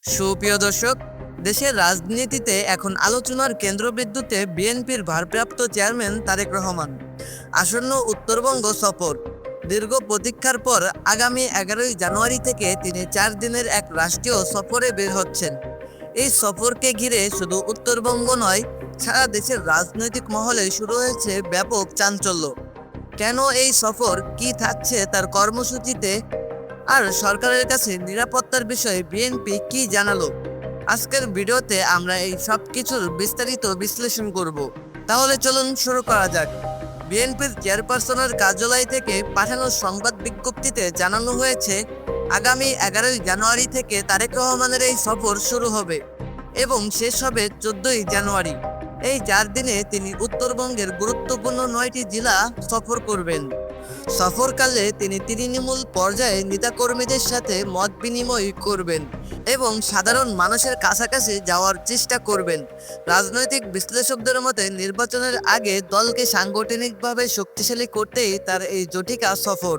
সুপ্রিয় দর্শক, দেশের রাজনীতিতে এখন আলোচনার কেন্দ্রবিন্দুতে বিএনপির ভারপ্রাপ্ত চেয়ারম্যান তারেক রহমান। আসন্ন উত্তরবঙ্গ সফর। দীর্ঘ প্রতীক্ষার পর আগামী 11ই জানুয়ারি থেকে তিনি 4 দিনের এক রাষ্ট্রীয় সফরে বের হচ্ছেন। এই সফরকে ঘিরে শুধু উত্তরবঙ্গ নয়, সারা দেশের রাজনৈতিক মহলে শুরু হয়েছে ব্যাপক চাঞ্চল্য। কেন এই সফর, কি থাকছে তার কর্মসূচিতে, আর সরকারের কাছে নিরাপত্তার বিষয়ে বিএনপি কি জানালো? আজকের ভিডিওতে আমরা এই সব কিছুর বিস্তারিত বিশ্লেষণ করব। তাহলে চলুন শুরু করা যাক। বিএনপির চেয়ারপারসনের কার্যালয় থেকে পাঠানো সংবাদ বিজ্ঞপ্তিতে জানানো হয়েছে, আগামী 11ই জানুয়ারি থেকে তারেক রহমানের এই সফর শুরু হবে এবং শেষ হবে 14ই জানুয়ারি। এই 4 দিনে তিনি উত্তরবঙ্গের গুরুত্বপূর্ণ 9টি জেলা সফর করবেন। সফরকালে তিনি তৃণমূল পর্যায়ে নেতাকর্মীদের সাথে মত বিনিময় করবেন এবং সাধারণ মানুষের কাছাকাছি যাওয়ার চেষ্টা করবেন। রাজনৈতিক বিশ্লেষকদের মতে নির্বাচনের আগে দলকে সাংগঠনিকভাবে শক্তিশালী করতেই তার এই জটিকা সফর।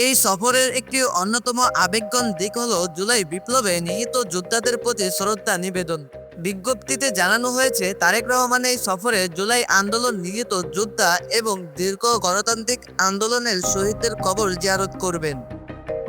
এই সফরের একটি অন্যতম আবেগঘন দিক হল জুলাই বিপ্লবে নিহত যোদ্ধাদের প্রতি শ্রদ্ধা নিবেদন। বিজ্ঞপ্তিতে জানানো হয়েছে, তারেক রহমান এই সফরে জুলাই আন্দোলন নিহত যোদ্ধা এবং দীর্ঘ গণতান্ত্রিক আন্দোলনের শহীদদের কবর জিয়ারত করবেন।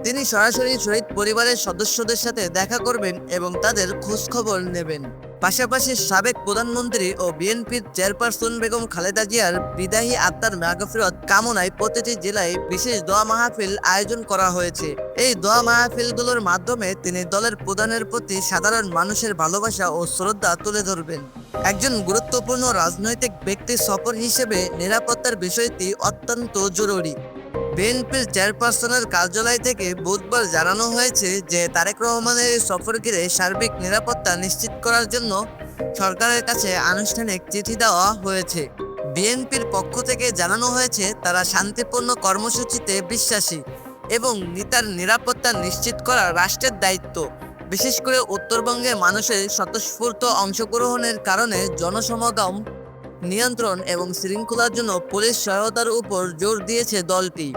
তিনি সরাসরি শহীদ পরিবারের সদস্যদের সাথে দেখা করবেন এবং তাদের খোঁজখবর নেবেন। পাশাপাশি সাবেক প্রধানমন্ত্রী ও বিএনপির চেয়ারপারসন বেগম খালেদা জিয়ার বিদায়ী আত্মার মাগফিরাত কামনায় প্রতিটি জেলায় বিশেষ দোয়া মাহফিল আয়োজন করা হয়েছে। এই দোয়া মাহফিলগুলোর মাধ্যমে তিনি দলের প্রধানের প্রতি সাধারণ মানুষের ভালোবাসা ও শ্রদ্ধা তুলে ধরবেন। একজন গুরুত্বপূর্ণ রাজনৈতিক ব্যক্তির সফর হিসেবে নিরাপত্তার বিষয়টি অত্যন্ত জরুরি। বিএনপির চেয়ারপারসনের কার্যালয় থেকে বুধবার জানানো হয়েছে যে তারেক রহমানের এই সফর ঘিরে সার্বিক নিরাপত্তা নিশ্চিত করার জন্য সরকারের কাছে আনুষ্ঠানিক চিঠি দেওয়া হয়েছে। বিএনপির পক্ষ থেকে জানানো হয়েছে, তারা শান্তিপূর্ণ কর্মসূচিতে বিশ্বাসী এবং নেতার নিরাপত্তা নিশ্চিত করা রাষ্ট্রের দায়িত্ব। বিশেষ করে উত্তরবঙ্গের মানুষের স্বতঃস্ফূর্ত অংশগ্রহণের কারণে জনসমাগম নিয়ন্ত্রণ এবং শৃঙ্খলার জন্য পুলিশ সহায়তার উপর জোর দিয়েছে দলটি।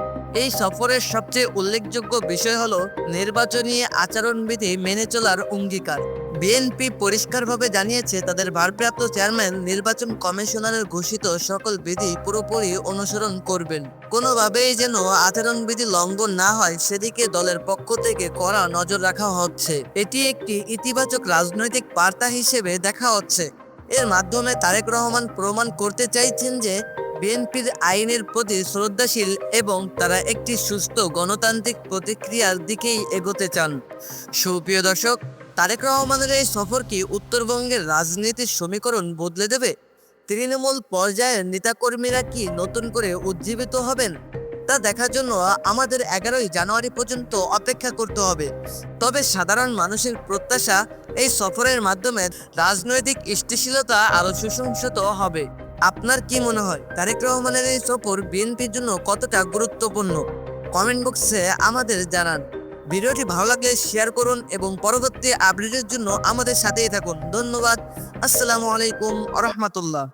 এই সফরের সবচেয়ে উল্লেখযোগ্য বিষয় হলো নির্বাচনী আচরণবিধি মেনে চলার অঙ্গীকার। বিএনপি পরিষ্কারভাবে জানিয়েছে, তাদের ভারপ্রাপ্ত চেয়ারম্যান নির্বাচন কমিশনারের ঘোষিত সকল বিধি পুরোপুরি অনুসরণ করবেন। কোনোভাবেই যেন আচরণবিধি লঙ্ঘন না হয় সেদিকে দলের পক্ষ থেকে কড়া নজর রাখা হচ্ছে। এটি একটি ইতিবাচক রাজনৈতিক বার্তা হিসেবে দেখা হচ্ছে। এর মাধ্যমে তারেক রহমান প্রমাণ করতে চাইছেন যে বিএনপির আইনের প্রতি শ্রদ্ধাশীল এবং তারা একটি সুস্থ গণতান্ত্রিক প্রতিক্রিয়ার দিকেই এগোতে চান। সুপ্রিয় দর্শক, তারেক রহমানের এই সফর কি উত্তরবঙ্গের রাজনীতির সমীকরণ বদলে দেবে? তৃণমূল পর্যায়ের নেতাকর্মীরা কি নতুন করে উজ্জীবিত হবেন? তা দেখার জন্য আমাদের 11ই জানুয়ারি পর্যন্ত অপেক্ষা করতে হবে। তবে সাধারণ মানুষের প্রত্যাশা, এই সফরের মাধ্যমে রাজনৈতিক স্থিতিশীলতা আরও সুসংহত হবে। আপনার কি মনে হয়, তারেক রহমানের এই সফর বিএনপির জন্য কতটা গুরুত্বপূর্ণ? কমেন্ট বক্সে আমাদের জানান। ভিডিওটি ভালো লাগলে শেয়ার করুন এবং পরবর্তী আপডেটের জন্য আমাদের সাথেই থাকুন। ধন্যবাদ। আসসালামু আলাইকুম ওয়া রাহমাতুল্লাহ।